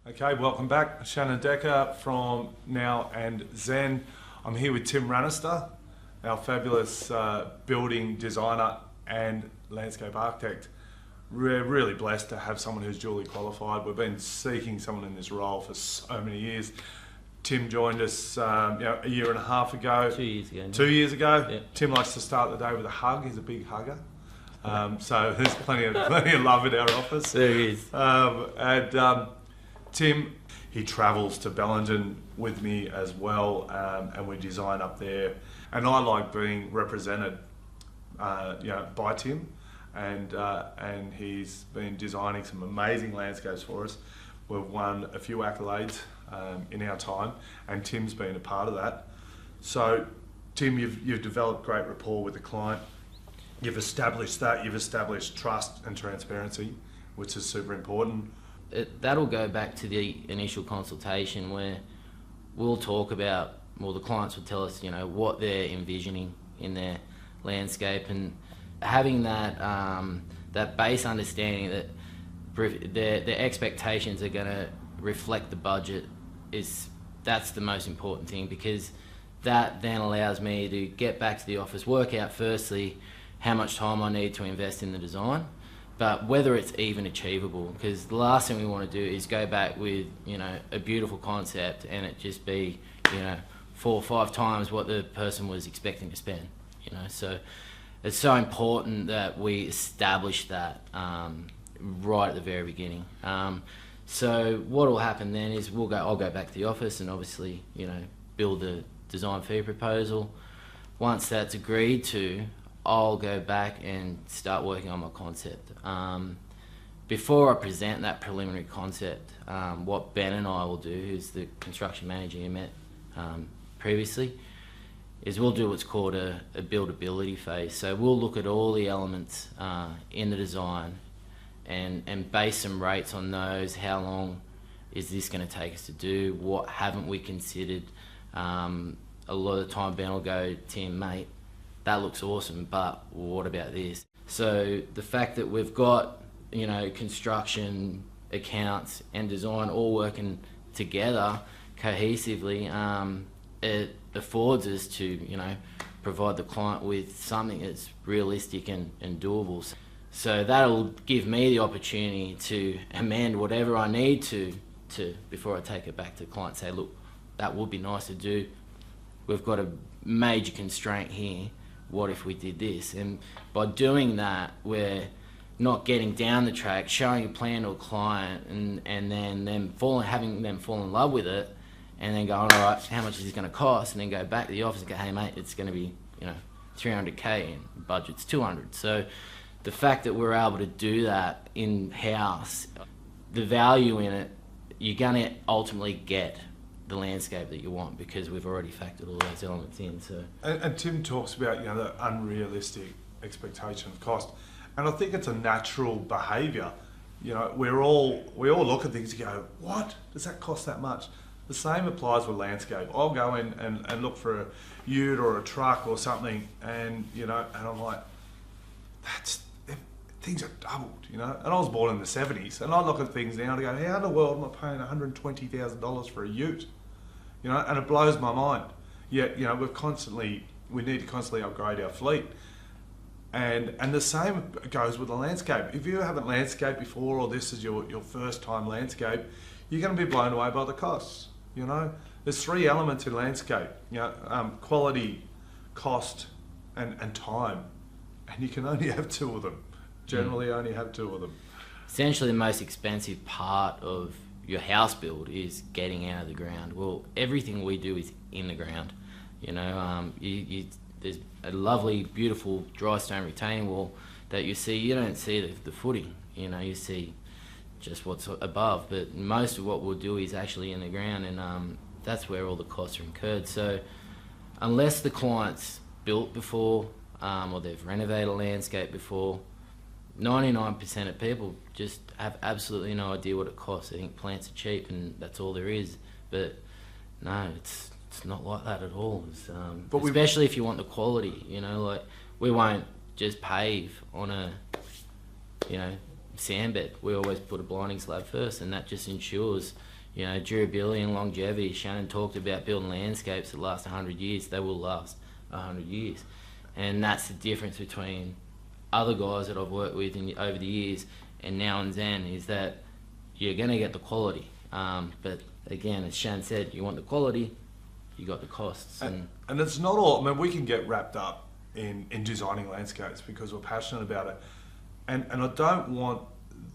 Okay, welcome back. Shannon from Now and Zen. I'm here with Tim Rannaste, our fabulous building designer and landscape architect. We're really blessed to have someone who's duly qualified. We've been seeking someone in this role for so many years. Tim joined us a year and a half ago. 2 years ago. 2 years ago. Yeah. Tim likes to start the day with a hug. He's a big hugger. So there's plenty of love in our office. There is. Tim, he travels to Bellingen with me as well, and we design up there. And I like being represented, by Tim, and he's been designing some amazing landscapes for us. We've won a few accolades in our time, and Tim's been a part of that. So, Tim, you've developed great rapport with the client. You've established that. You've established trust and transparency, which is super important. That'll go back to the initial consultation where we'll talk about, the clients will tell us, what they're envisioning in their landscape, and having that that base understanding that their expectations are going to reflect the budget that's the most important thing, because that then allows me to get back to the office, work out firstly how much time I need to invest in the design, but whether it's even achievable, because the last thing we want to do is go back with a beautiful concept and it just be 4 or 5 times what the person was expecting to spend. So it's so important that we establish that right at the very beginning. So what will happen then is I'll go back to the office and obviously build the design fee proposal. Once that's agreed to, I'll go back and start working on my concept. Before I present that preliminary concept, what Ben and I will do, who's the construction manager you met previously, is we'll do what's called a buildability phase. So we'll look at all the elements in the design and base some rates on those. How long is this going to take us to do? What haven't we considered? A lot of the time Ben will go, Tim, mate, that looks awesome, but what about this? So the fact that we've got, construction, accounts and design all working together cohesively, it affords us to, provide the client with something that's realistic and doable. So that'll give me the opportunity to amend whatever I need to before I take it back to the client, say, look, that would be nice to do. We've got a major constraint here. What if we did this? And by doing that, we're not getting down the track, showing a plan to a client, and then having them fall in love with it, and then going, all right, how much is this going to cost? And then go back to the office and go, hey mate, it's going to be $300K and budget's $200. So the fact that we're able to do that in-house, the value in it, you're going to ultimately get the landscape that you want because we've already factored all those elements in. So and Tim talks about the unrealistic expectation of cost, and I think it's a natural behaviour. We all look at things and go, what does that cost that much? The same applies with landscape. I'll go in and look for a ute or a truck or something, and and I'm like, things are doubled, And I was born in the 70s, and I look at things now and go, how in the world am I paying $120,000 for a ute? And it blows my mind. Yet, we need to constantly upgrade our fleet. And the same goes with the landscape. If you haven't landscaped before, or this is your first time landscape, you're going to be blown away by the costs. There's 3 elements in landscape, quality, cost, and time. And you can only have 2 of them. Generally only have 2 of them. Essentially the most expensive part of your house build is getting out of the ground. Well, everything we do is in the ground. There's a lovely, beautiful dry stone retaining wall that you see. You don't see the footing. You see just what's above. But most of what we'll do is actually in the ground, and that's where all the costs are incurred. So unless the client's built before or they've renovated a landscape before, 99% of people just have absolutely no idea what it costs. They think plants are cheap and that's all there is. But no, it's not like that at all. Especially if you want the quality, we won't just pave on a, sandbed. We always put a blinding slab first, and that just ensures, You know, durability and longevity. Shannon talked about building landscapes that last 100 years. They will last 100 years. And that's the difference between other guys that I've worked with over the years and now and then, is that you're going to get the quality. But again, as Shannon said, you want the quality, you got the costs. And it's not all, I mean, we can get wrapped up in designing landscapes because we're passionate about it. And I don't want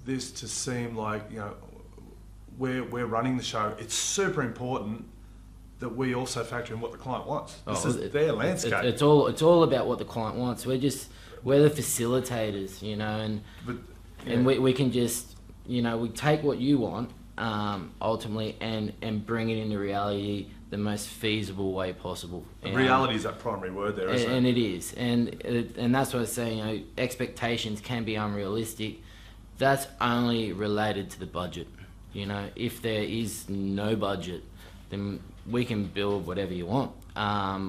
this to seem like, you know, we're running the show. It's super important that we also factor in what the client wants. This is their landscape. It's all about what the client wants. We're the facilitators, you know, and we can just, you know, we take what you want ultimately and bring it into reality the most feasible way possible. Reality is that primary word there, isn't it? And it is, and that's what I was saying. You know, expectations can be unrealistic. That's only related to the budget. You know, if there is no budget, then we can build whatever you want,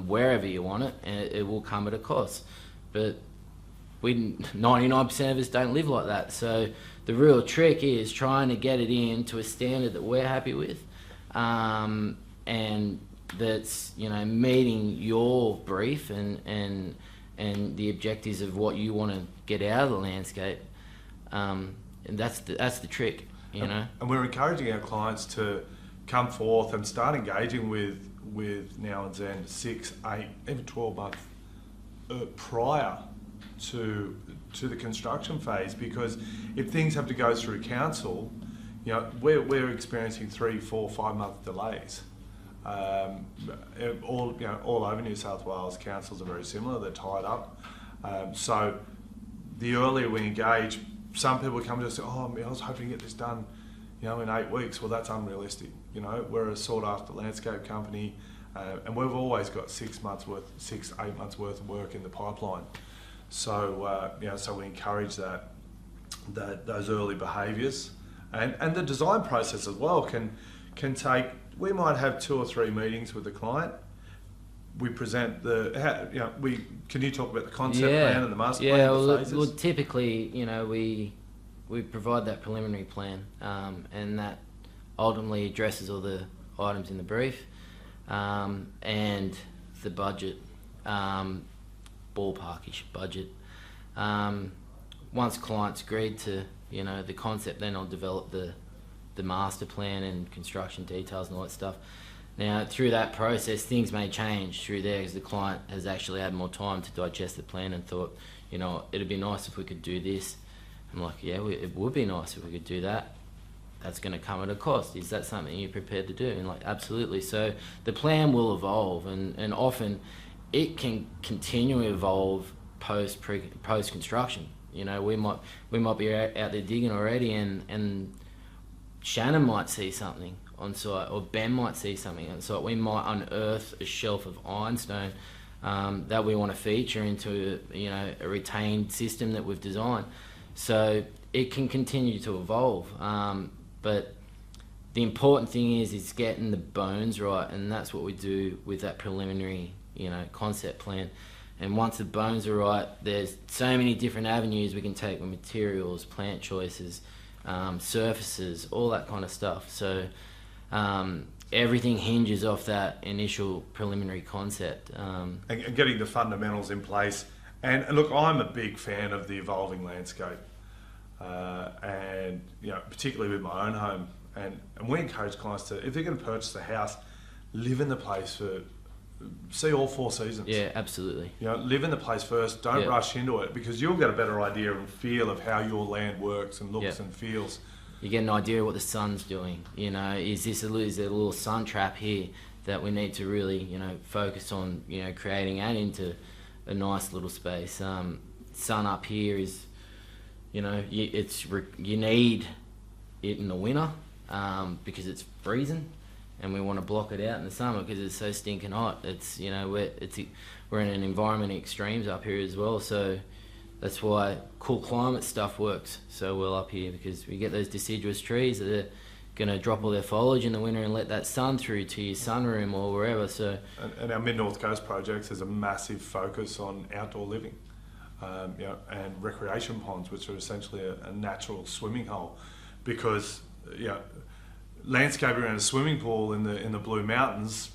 wherever you want it, and it will come at a cost. But 99% of us don't live like that. So the real trick is trying to get it in to a standard that we're happy with, and that's, you know, meeting your brief and the objectives of what you want to get out of the landscape. And that's the trick, you know. And we're encouraging our clients to come forth and start engaging with now and then 6, 8, even 12 months prior to the construction phase, because if things have to go through council, you know, we're experiencing 3, 4, 5 month delays. All over New South Wales, councils are very similar. They're tied up. So the earlier we engage, some people come to us and say, "Oh, I was hoping to get this done, you know, in 8 weeks." Well, that's unrealistic. You know, we're a sought-after landscape company, and we've always got 6, 8 months worth of work in the pipeline. So so we encourage those early behaviours, and the design process as well can take. We might have 2 or 3 meetings with the client. We present can you talk about the concept plan and the master plan? Yeah, well, typically, you know, we provide that preliminary plan, and that ultimately addresses all the items in the brief, and the budget, ballparkish budget. Once clients agreed to, you know, the concept, then I'll develop the master plan and construction details and all that stuff. Now, through that process, things may change through there because the client has actually had more time to digest the plan and thought, you know, it'd be nice if we could do this. I'm like, yeah, it would be nice if we could do that. That's going to come at a cost. Is that something you're prepared to do? And like, absolutely. So the plan will evolve, and often it can continue to evolve post construction. You know, we might be out there digging already, and Shannon might see something on site, or Ben might see something on site. We might unearth a shelf of ironstone that we want to feature into, you know, a retained system that we've designed. So it can continue to evolve, but the important thing is getting the bones right, and that's what we do with that preliminary, you know, concept plan. And once the bones are right, there's so many different avenues we can take with materials, plant choices, surfaces, all that kind of stuff. So everything hinges off that initial preliminary concept. And getting the fundamentals in place. And look, I'm a big fan of the evolving landscape, and, you know, particularly with my own home. And we encourage clients to, if they're going to purchase a house, live in the place for, see all 4 seasons. Yeah, absolutely. You know, live in the place first. Don't rush into it, because you'll get a better idea and feel of how your land works and looks and feels. You get an idea of what the sun's doing. You know, is there a little sun trap here that we need to really, you know, focus on, you know, creating and into a nice little space. Sun up here is, you know, you need it in the winter because it's freezing, and we want to block it out in the summer because it's so stinking hot. It's, you know, we're in an environment of extremes up here as well, so that's why cool climate stuff works so well up here, because we get those deciduous trees that are going to drop all their foliage in the winter and let that sun through to your sunroom or wherever. So, and our Mid-North Coast projects has a massive focus on outdoor living, you know, and recreation ponds, which are essentially a natural swimming hole, because, you know, landscaping around a swimming pool in the Blue Mountains,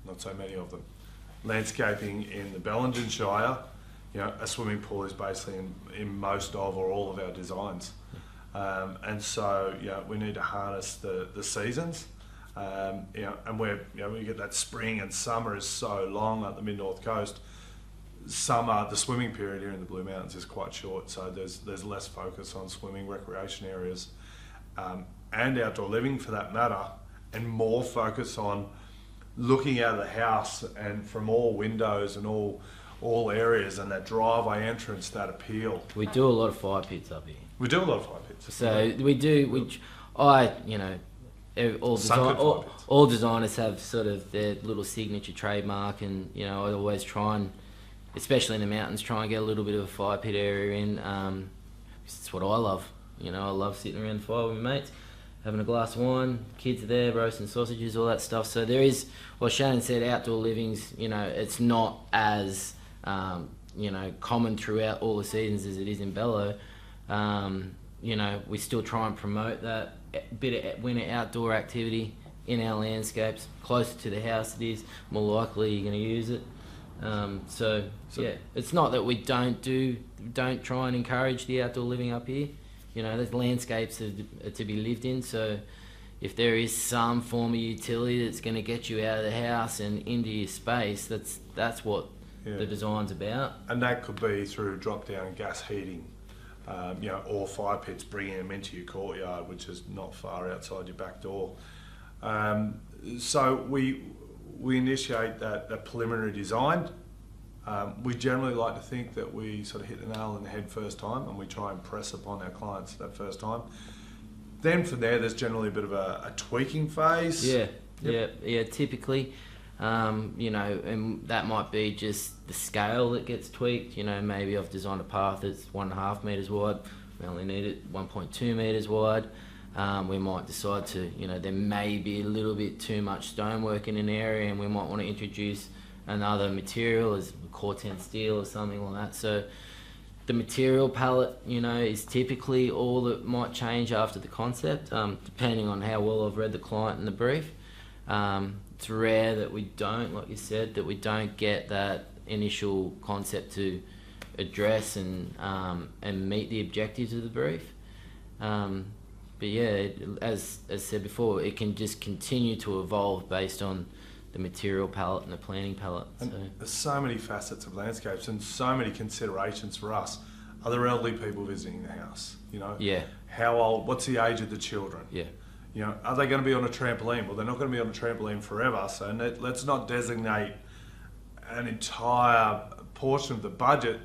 not so many of them. Landscaping in the Bellingen Shire, a swimming pool is basically in most of or all of our designs. And so, we need to harness the seasons. And we get that spring and summer is so long at the mid-north coast. Summer, the swimming period here in the Blue Mountains is quite short, so there's less focus on swimming recreation areas and outdoor living for that matter, and more focus on looking out of the house and from all windows and all areas, and that driveway entrance, that appeal. We do a lot of fire pits up here. We do a lot of fire pits. So we do, all designers have sort of their little signature trademark, and I always try and, especially in the mountains, try and get a little bit of a fire pit area in. It's what I love. I love sitting around the fire with my mates, having a glass of wine, kids are there, roasting sausages, all that stuff. So there is, well, Shannon said, outdoor living's, it's not as, common throughout all the seasons as it is in Bello. We still try and promote that bit of winter outdoor activity in our landscapes. Closer to the house it is, more likely you're going to use it. So it's not that we don't try and encourage the outdoor living up here. There's landscapes to be lived in, so if there is some form of utility that's going to get you out of the house and into your space, that's what the design's about. And that could be through drop-down gas heating, or fire pits, bringing them into your courtyard, which is not far outside your back door. So we initiate that preliminary design. We generally like to think that we sort of hit the nail on the head first time, and we try and press upon our clients that first time. Then from there, there's generally a bit of a tweaking phase. Yeah, typically. And that might be just the scale that gets tweaked. Maybe I've designed a path that's 1.5 metres wide. We only need it 1.2 metres wide. We might decide to, there may be a little bit too much stonework in an area, and we might want to introduce another material as Corten steel or something like that. So the material palette, is typically all that might change after the concept, depending on how well I've read the client and the brief. It's rare that we don't, like you said, that we don't get that initial concept to address and meet the objectives of the brief. But yeah, as said before, it can just continue to evolve based on the material palette and the planning palette. And there's so many facets of landscapes and so many considerations for us. Are there elderly people visiting the house? Yeah. How old? What's the age of the children? Yeah. Are they going to be on a trampoline? Well, they're not going to be on a trampoline forever, so let's not designate an entire portion of the budget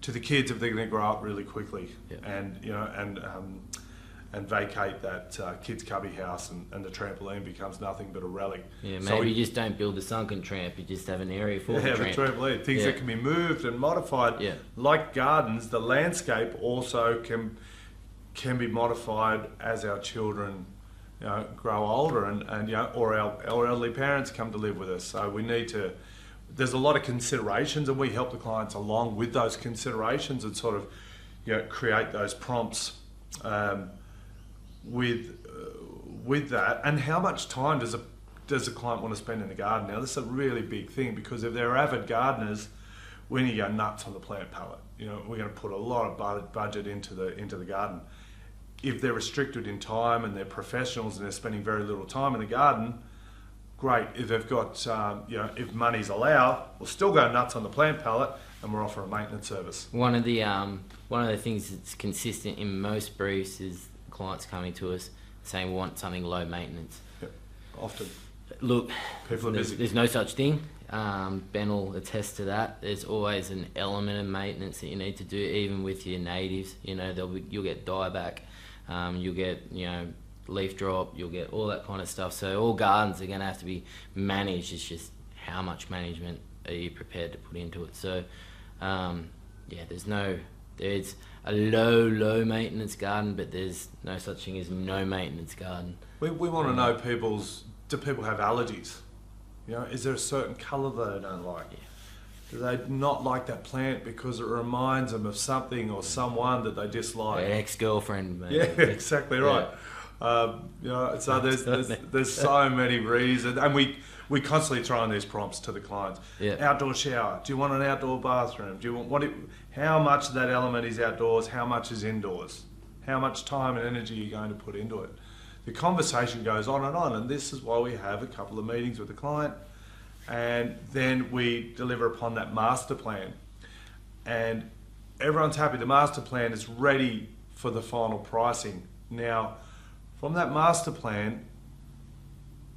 to the kids if they're going to grow up really quickly, and vacate that kids' cubby house, and the trampoline becomes nothing but a relic. Yeah, maybe you just don't build a sunken tramp, you just have an area for the tramp. Trampoline. Things that can be moved and modified. Yeah. Like gardens, the landscape also can be modified as our children grow older, or our elderly parents come to live with us. So we need to, there's a lot of considerations, and we help the clients along with those considerations and sort of create those prompts with that. And how much time does a client want to spend in the garden? Now, this is a really big thing, because if they're avid gardeners, we need to go nuts on the plant palette. We're going to put a lot of budget into the garden. If they're restricted in time and they're professionals and they're spending very little time in the garden, great. If they've got, if money's allowed, we'll still go nuts on the plant palette, and we'll offer a maintenance service. One of the things that's consistent in most briefs is clients coming to us saying we want something low maintenance. Yep. Often. Look, people are busy. There's no such thing. Ben will attest to that. There's always an element of maintenance that you need to do, even with your natives. You'll get dieback, you'll get leaf drop, you'll get all that kind of stuff. So all gardens are going to have to be managed. It's just how much management are you prepared to put into it. So there's a low maintenance garden, but there's no such thing as no maintenance garden. We want to know do people have allergies? Is there a certain colour that they don't like? Yeah. Do they not like that plant because it reminds them of something or someone that they dislike? Ex-girlfriend, maybe. Yeah, exactly right. So there's so many reasons, and we constantly throw in these prompts to the clients. Yeah. Outdoor shower. Do you want an outdoor bathroom? Do you want how much of that element is outdoors? How much is indoors? How much time and energy are you going to put into it? The conversation goes on, and this is why we have a couple of meetings with the client, and then we deliver upon that master plan, and everyone's happy. The master plan is ready for the final pricing. Now, from that master plan,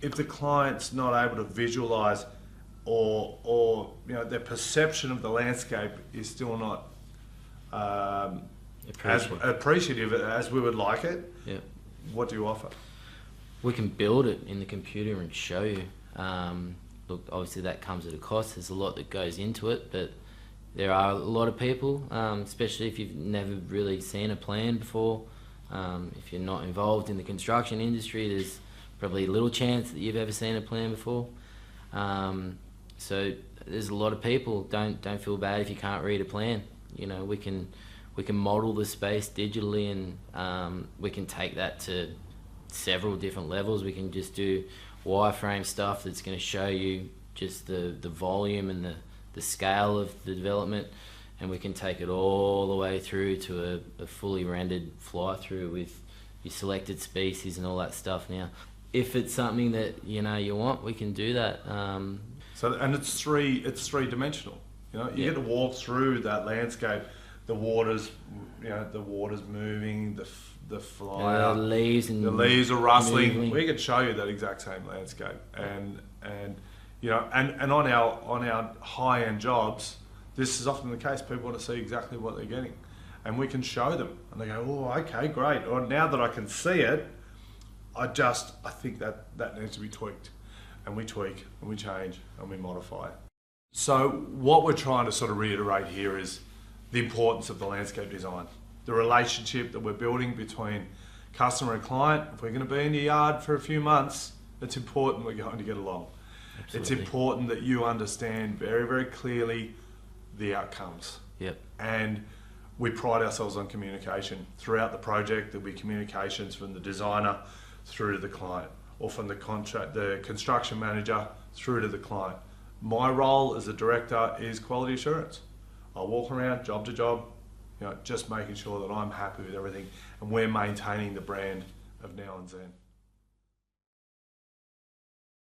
if the client's not able to visualize or their perception of the landscape is still not as appreciative as we would like it, yeah. What do you offer? We can build it in the computer and show you. Look, obviously that comes at a cost. There's a lot that goes into it, but there are a lot of people, especially if you've never really seen a plan before. If you're not involved in the construction industry, there's probably little chance that you've ever seen a plan before. So there's a lot of people. Don't feel bad if you can't read a plan. We can model the space digitally, and we can take that to several different levels. We can just do wireframe stuff that's going to show you just the volume and the scale of the development, and we can take it all the way through to a fully rendered fly through with your selected species and all that stuff. Now, if it's something that you want, we can do that. And it's three dimensional. You get to walk through that landscape. The water's moving. The fly. The leaves are rustling. moving. We could show you that exact same landscape, and on our high end jobs, this is often the case. People want to see exactly what they're getting, and we can show them, and they go, "Oh, okay, great." Or now that I can see it, I think that needs to be tweaked, and we tweak and we change and we modify. So what we're trying to sort of reiterate here is the importance of the landscape design, the relationship that we're building between customer and client. If we're going to be in the yard for a few months, it's important we're going to get along. Absolutely. It's important that you understand very, very clearly the outcomes. Yep. And we pride ourselves on communication. Throughout the project, there'll be communications from the designer through to the client, or from the construction manager through to the client. My role as a director is quality assurance. I walk around job to job, just making sure that I'm happy with everything, and we're maintaining the brand of Now and Zen.